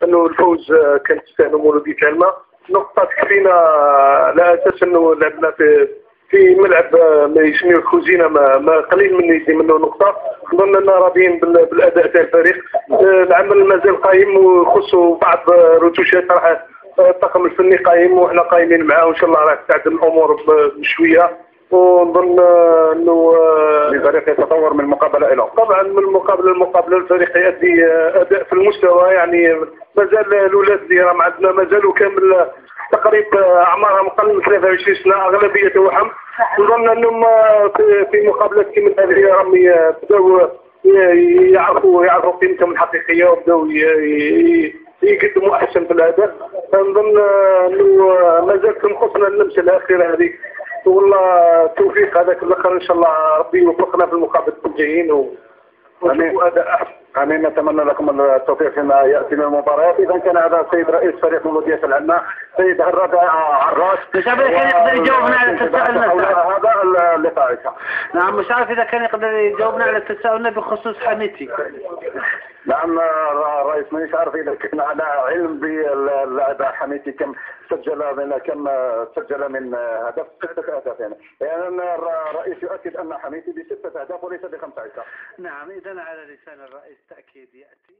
انه الفوز كان تستاهلوا مولودية العلمة. نقطة تكفينا على اساس انه لعبنا في ملعب ما يسميوه الكوزينه، ما قليل من يدي منه نقطه. نظن اننا راضيين بالاداء تاع الفريق. العمل مازال قايم ويخصوا بعض روتوشات، راح الطاقم الفني قايم وحنا قايمين معاه، وان شاء الله راح تعدل الامور بشويه. ونظن انه الفريق يتطور من مقابله الى طبعا من المقابله الفريق يؤدي اداء في المستوى. يعني مازال الاولاد اللي راهم عندنا مازالوا كامل تقريبا اعمارهم اقل من 23 سنه، اغلبيه وحم. نظن انهم في مقابلات كيما هذه راهم بداوا يعرفوا قيمتهم الحقيقيه وبداوا يقدموا احسن في الاداء. نظن انه مازال تنقصنا اللمسه الاخيره هذه، والله التوفيق هذاك الاخر ان شاء الله ربي يوفقنا في المقابلات الجايين ونشوفوا اداء احسن. امين. نتمنى لكم التوفيق فيما ياتي من المباريات. اذا كان هذا السيد رئيس فريق مولودية العلمة سيد عراس. مش عارف اذا كان يقدر يجاوبنا على تساؤلنا هذا اللقاء. نعم، مش عارف اذا كان يقدر يجاوبنا على تساؤلنا بخصوص حميتي. نعم رئيس، مانيش عارف اذا كان على علم باللاعب حميتي كم سجل من هدف 6 اهداف. يعني الرئيس يؤكد ان حميتي ب6 اهداف وليس ب15. نعم، اذا على لسان الرئيس تاكيد ياتي.